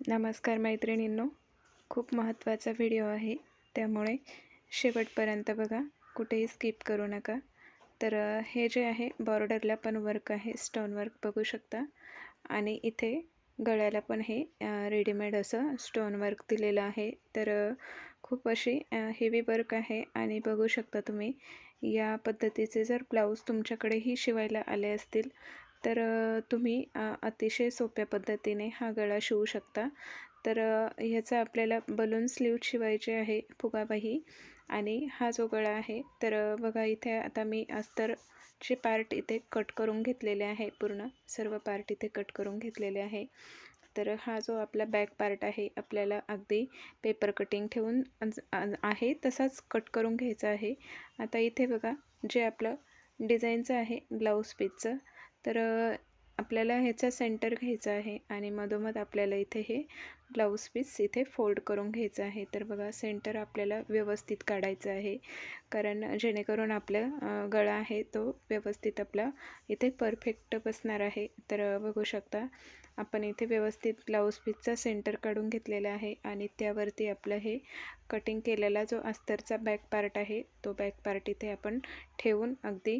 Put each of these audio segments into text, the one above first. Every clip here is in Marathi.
नमस्कार मैत्रिणींनो, खूप महत्त्वाचा व्हिडिओ आहे, त्यामुळे शेवटपर्यंत बघा, कुठेही स्किप करू नका. तर हे जे आहे बॉर्डरला पण वर्क आहे, स्टोन वर्क बघू शकता आणि इथे गळ्याला पण हे रेडीमेड असं स्टोन वर्क दिलेलं आहे. तर खूप अशी हेवी वर्क आहे आणि बघू शकता तुम्ही या पद्धतीचे जर ब्लाऊज तुमच्याकडेही शिवायला आले असतील तर तुम्ही अतिशय सोप्या पद्धतीने हा गळा शिवू शकता. तर ह्याचा आपल्याला बलून स्लीव शिवायचे आहे, फुगाबाही. आणि हा जो गळा आहे तर बघा इथे आता मी अस्तरचे पार्ट इथे कट करून घेतलेले आहे, पूर्ण सर्व पार्ट इथे कट करून घेतलेले आहे. तर हा जो आपला बॅक पार्ट आहे आपल्याला अगदी पेपर कटिंग ठेवून आहे तसाच कट करून घ्यायचा आहे. आता इथे बघा जे आपलं डिझाईनचं आहे ब्लाऊज पीसचं, तर आपल्याला ह्याचा सेंटर घ्यायचा आहे आणि मधोमध आपल्याला इथे हे ब्लाऊज पीस इथे फोल्ड करून घ्यायचं आहे. तर बघा सेंटर आपल्याला व्यवस्थित काढायचं आहे, कारण जेणेकरून आपलं गळा आहे तो व्यवस्थित आपला इथे परफेक्ट बसणार आहे. तर बघू शकता आपण इथे व्यवस्थित ब्लाऊज पीसचा सेंटर काढून घेतलेला आहे आणि त्यावरती आपलं हे कटिंग केलेला जो अस्तरचा बॅक पार्ट आहे तो बॅक पार्ट इथे आपण ठेवून अगदी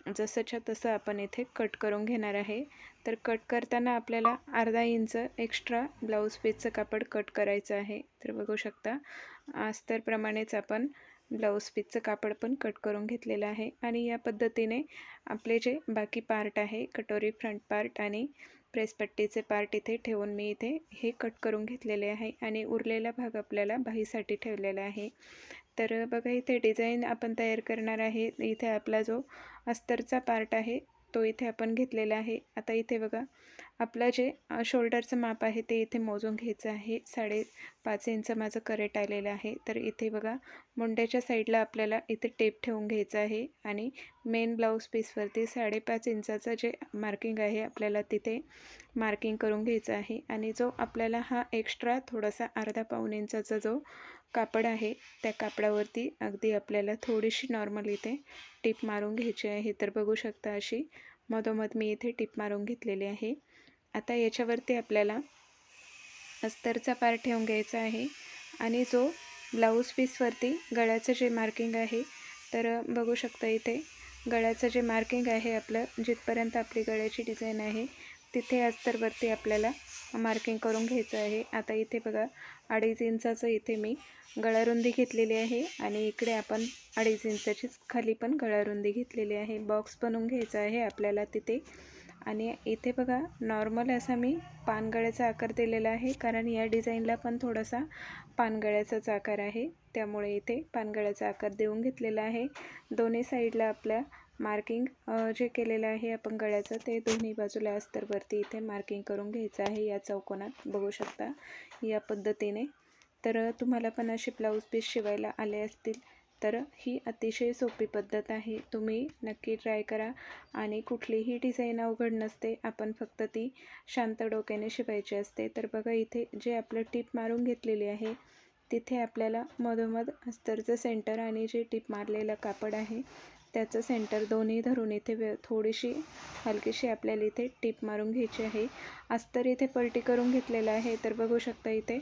जसंच्या तसं आपण इथे कट करून घेणार आहे. तर कट करताना आपल्याला अर्धा इंच एक्स्ट्रा ब्लाऊज पीसचं कापड कट करायचं आहे. तर बघू शकता अस्तरप्रमाणेच आपण ब्लाऊज पीसचं कापड पण कट करून घेतलेलं आहे आणि या पद्धतीने आपले जे बाकी पार्ट आहे, कटोरी फ्रंट पार्ट आणि प्रेसपट्टीचे पार्ट इथे ठेवून मी इथे हे कट करून घेतलेले आहे आणि उरलेला भाग आपल्याला बाहीसाठी ठेवलेला आहे. तर बघा इथे डिझाईन आपण तयार करणार आहे. इथे आपला जो अस्तरचा पार्ट आहे तो इथे आपण घेतलेला आहे. आता इथे बघा आपलं जे शोल्डरचं माप आहे ते इथे मोजून घ्यायचं आहे. 5.5 इंच माझं करेक्ट आलेलं आहे. तर इथे बघा मुंड्याच्या साईडला आपल्याला इथे टेप ठेवून घ्यायचं आहे आणि मेन ब्लाऊज पीसवरती 5.5 इंचाचं जे मार्किंग आहे आपल्याला तिथे मार्किंग करून घ्यायचं आहे. आणि जो आपल्याला हा एक्स्ट्रा थोडासा अर्धा-पाऊण इंचाचा जो कापड आहे त्या कापडावरती अगदी आपल्याला थोडीशी नॉर्मल इथे टिप मारून घ्यायची आहे. तर बघू शकता अशी मधोमध मी इथे टिप मारून घेतलेली आहे. आता याच्यावरती आपल्याला अस्तरचा पार्ट ठेवून घ्यायचा आहे आणि जो ब्लाऊज पीसवरती गळ्याचं जे मार्किंग आहे तर बघू शकता इथे गळ्याचं जे मार्किंग आहे आपलं जिथपर्यंत आपली गळ्याची डिझाईन आहे तिथे अस्तरवरती आपल्याला मार्किंग करून घ्यायचं आहे. आता इथे बघा 2.5 इंचाचं इथे मी गळारुंदी घेतलेली आहे आणि इकडे आपण 2.5 इंचाचीच खाली पण गळारुंदी घेतलेली आहे. बॉक्स बनवून घ्यायचा आहे आपल्याला तिथे. आणि इथे बघा नॉर्मल असा मी पानगळ्याचा आकार दिलेला आहे, कारण या डिझाईनला पण थोडासा पानगळ्याचाच आकार आहे, त्यामुळे इथे पानगळ्याचा आकार देऊन घेतलेला आहे. दोन्ही साईडला आपल्या मार्किंग जे केलेलं आहे आपण गळ्याचं ते दोन्ही बाजूला अस्तरवरती इथे मार्किंग करून घ्यायचं आहे या चौकोनात बघू शकता या पद्धतीने. तर तुम्हाला पण असे ब्लाऊज पीस शिवायला आले असतील तर ही अतिशय सोपी पद्धत आहे, तुम्ही नक्की ट्राय करा. आणि कुठलीही डिझाईन अवघड नसते, आपण फक्त ती शांत डोक्याने शिवायची असते. तर बघा इथे जे आपलं टिप मारून घेतलेली आहे तिथे आपल्याला मधोमध अस्तरचं सेंटर आणि जे टिप मारलेलं कापड आहे त्याचं सेंटर दोन्ही धरून इथे थोडीशी हलकीशी आपल्याला इथे टिप मारून घ्यायची आहे. अस्तर इथे पलटी करून घेतलेलं आहे. तर बघू शकता इथे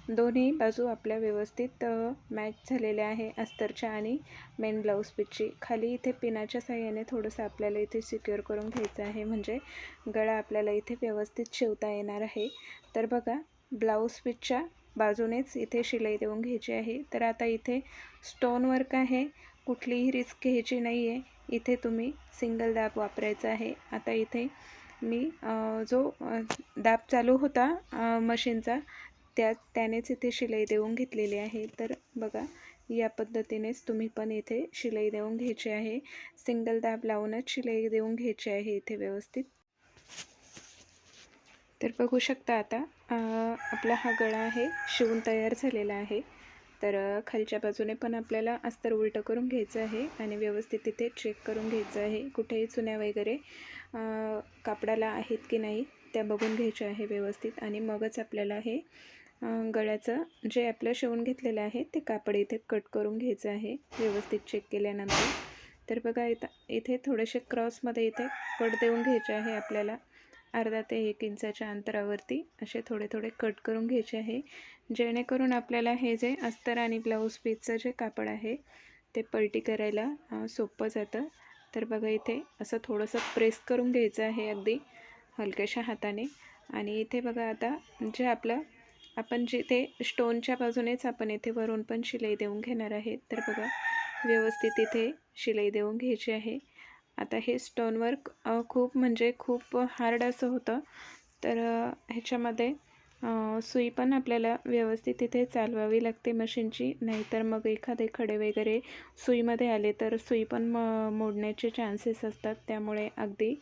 दोन्ही बाजू आपल्या व्यवस्थित मॅच झालेल्या आहे अस्तरच्या आणि मेन ब्लाऊज पीसची. खाली इथे पिनाच्या साहाय्याने थोडंसं आपल्याला इथे सिक्युअर करून घ्यायचं आहे, म्हणजे गळा आपल्याला इथे व्यवस्थित शिवता येणार आहे. तर बघा ब्लाऊज पीसच्या बाजूनेच इथे शिलाई देऊन घ्यायची आहे. तर आता इथे स्टोन वर्क आहे, कुठलीही रिस्क घ्यायची नाही आहे. इथे तुम्ही सिंगल दाब वापरायचा आहे. आता इथे मी जो दाब चालू होता मशीनचा त्यानेच इथे शिलाई देऊन घेतलेली आहे. तर बघा या पद्धतीनेच तुम्ही पण इथे शिलाई देऊन घ्यायची आहे. सिंगल दाब लावूनच शिलाई देऊन घ्यायची आहे इथे व्यवस्थित. तर बघू शकता आता आपला हा गळा आहे शिवून तयार झालेला आहे. तर खालच्या बाजूने पण आपल्याला अस्तर उलटं करून घ्यायचं आहे आणि व्यवस्थित इथे चेक करून घ्यायचं आहे, कुठेही चुन्या वगैरे कापडाला आहेत की नाही त्या बघून घ्यायच्या आहे व्यवस्थित. आणि मगच आपल्याला हे गळ्याचं जे आपलं शिवून घेतलेलं आहे ते कापड इथे कट करून घ्यायचं आहे व्यवस्थित चेक केल्यानंतर. तर बघा इथे थोडेसे क्रॉसमध्ये इथे कट देऊन घ्यायचे आहे आपल्याला. अर्धा ते 1 इंचाच्या अंतरावरती असे थोडे थोडे कट करून घ्यायचे आहे, जेणेकरून आपल्याला हे जे अस्तर आणि ब्लाऊज पीसचं जे कापड आहे ते पलटी करायला सोपं जातं. तर बघा इथे असं थोडंसं प्रेस करून घ्यायचं आहे अगदी हलक्याशा हाताने. आणि इथे बघा आता जे आपण जिथे स्टोनच्या बाजूनेच आपण इथे वरून पण शिलाई देऊन घेणार आहे. तर बघा व्यवस्थित इथे शिलाई देऊन घ्यायची आहे. आता हे स्टोन वर्क खूप म्हणजे खूप हार्ड असं होतं, तर ह्याच्यामध्ये सुई पण आपल्याला व्यवस्थित इथे चालवावी लागते मशीनची, नाहीतर मग एखादे खडे वगैरे सुईमध्ये आले तर सुई पण मोडण्याचे चान्सेस असतात. त्यामुळे अगदी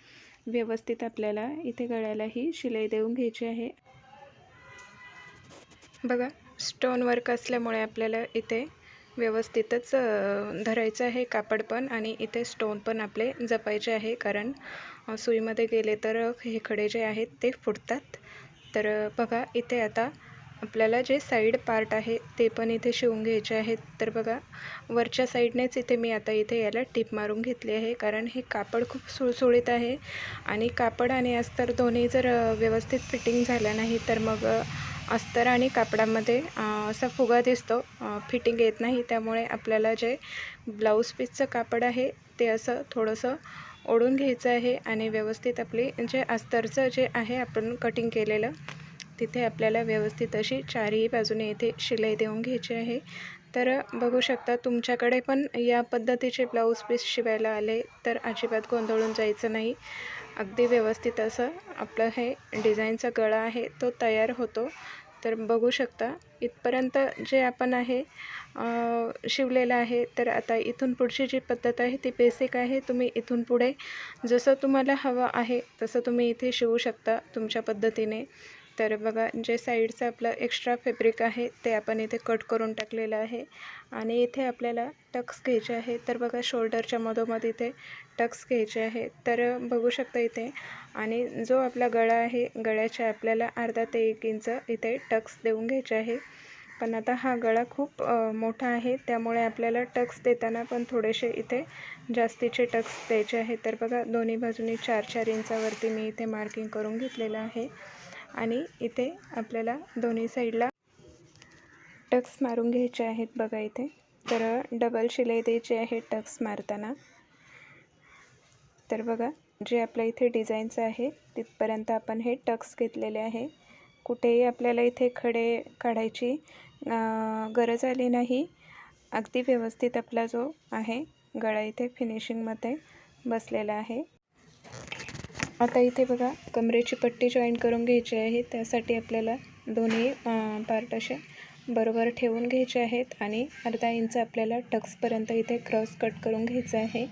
व्यवस्थित आपल्याला इथे गळ्यालाही शिलाई देऊन घ्यायची आहे. बघा स्टोन वर्क असल्यामुळे आपल्याला इथे व्यवस्थितच धरायचं आहे कापड पण, आणि इथे स्टोन पण आपले जपायचे आहे, कारण सुईमध्ये गेले तर हे खडे जे आहेत ते फुटतात. तर बघा इथे आता आपल्याला जे साईड पार्ट आहे ते पण इथे शिवून घ्यायचे आहेत. तर बघा वरच्या साईडनेच इथे मी आता इथे याला टिप मारून घेतली आहे, कारण हे कापड खूप सुळसुळीत आहे आणि कापड आणि अस्तर दोन्ही जर व्यवस्थित फिटिंग झालं नाही तर मग अस्तर आणि कापडामध्ये असा फुगा दिसतो, फिटिंग येत नाही. त्यामुळे आपल्याला जे ब्लाऊज पीसचं कापड आहे ते असं थोडंसं ओढून घ्यायचं आहे आणि व्यवस्थित आपली जे अस्तरचं जे आहे आपण कटिंग केलेलं तिथे आपल्याला व्यवस्थित अशी चारही बाजूने इथे शिलाई देऊन घ्यायची आहे. तर बघू शकता तुमच्याकडे पण या पद्धतीचे ब्लाऊज पीस शिवायला आले तर अजिबात गोंधळून जायचं नाही. अगदी व्यवस्थित असं आपलं हे डिझाईनचा गळा आहे तो तयार होतो. तर बघू शकता इथपर्यंत जे आपण आहे शिवलेलं आहे. तर आता इथून पुढची जी पद्धत आहे ती बेसिक आहे. तुम्ही इथून पुढे जसं तुम्हाला हवं आहे तसं तुम्ही इथे शिवू शकता तुमच्या पद्धतीने. तर बघा जे साईडचं आपलं एक्स्ट्रा फॅब्रिक आहे ते आपण इथे कट करून टाकलेलं आहे आणि इथे आपल्याला टक्स घ्यायचे आहे. तर बघा शोल्डरच्या मधोमध इथे टक्स घ्यायचे आहे. तर बघू शकता इथे, आणि जो आपला गळा आहे गळ्याच्या आपल्याला अर्धा ते 1 इंच इथे टक्स देऊन घ्यायचे आहे. पण आता हा गळा खूप मोठा आहे, त्यामुळे आपल्याला टक्स देताना पण थोडेसे इथे जास्तीचे टक्स द्यायचे आहे. तर बघा दोन्ही बाजूनी 4-4 इंचावरती मी इथे मार्किंग करून घेतलेलं आहे आणि इथे आपल्याला दोन्ही साईडला टक्स मारून घ्यायचे आहेत. बघा इथे तर डबल शिलाई द्यायची आहे टक्स मारताना. तर बघा जे आपल्या इथे डिझाईनचं आहे तिथपर्यंत आपण हे टक्स घेतलेले आहे. कुठेही आपल्याला इथे खडे काढायची गरज आली नाही. अगदी व्यवस्थित आपला जो आहे गळा इथे फिनिशिंगमध्ये बसलेला आहे. आता इथे बघा कमरेची पट्टी जॉईन करून घ्यायची आहे. त्यासाठी आपल्याला दोन्ही पार्ट असे बरोबर ठेवून घ्यायचे आहेत आणि अर्धा इंच आपल्याला टक्सपर्यंत इथे क्रॉस कट करून घ्यायचं आहे,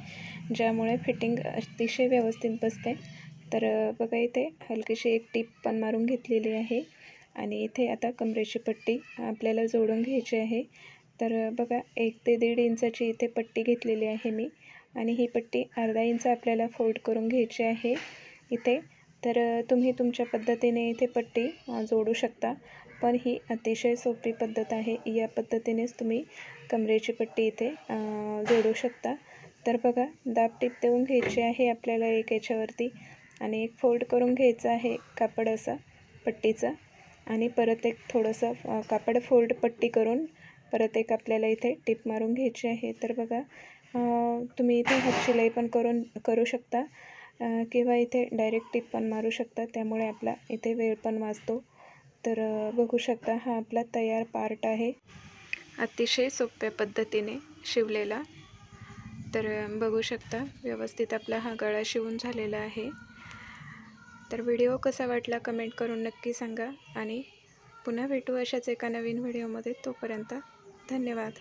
ज्यामुळे फिटिंग अतिशय व्यवस्थित बसते. तर बघा इथे हलकीशी एक टीप पण मारून घेतलेली आहे आणि इथे आता कमरेची पट्टी आपल्याला जोडून घ्यायची आहे. तर बघा 1 ते 1.5 इंचाची इथे पट्टी घेतलेली आहे मी, आणि ही पट्टी अर्धा इंच आपल्याला फोल्ड करून घ्यायची आहे इथे. तर तुम्ही तुमच्या पद्धतीने इथे पट्टी जोडू शकता, पण ही अतिशय सोपी पद्धत आहे. या पद्धतीनेच तुम्ही कमरेची पट्टी इथे जोडू शकता. तर बघा दाब टीप देऊन घ्यायची आहे आपल्याला एक याच्यावरती, आणि एक फोल्ड करून घ्यायचं आहे कापड असा पट्टीचा, आणि परत एक थोडंसं कापड फोल्ड पट्टी करून परत एक आपल्याला इथे टीप मारून घ्यायची आहे. तर बघा तुम्ही इथे हात शिलाई पण करू शकता किंवा इथे डायरेक्ट टीप पण मारू शकता, त्यामुळे आपला इथे वेळ पण वाचतो. तर बघू शकता हा आपला तयार पार्ट आहे, अतिशय सोप्या पद्धतीने शिवलेला. तर बघू शकता व्यवस्थित आपला हा गळा शिवून झालेला आहे. तर व्हिडिओ कसा वाटला कमेंट करून नक्की सांगा, आणि पुन्हा भेटू अशाच एका नवीन व्हिडिओमध्ये. तोपर्यंत धन्यवाद.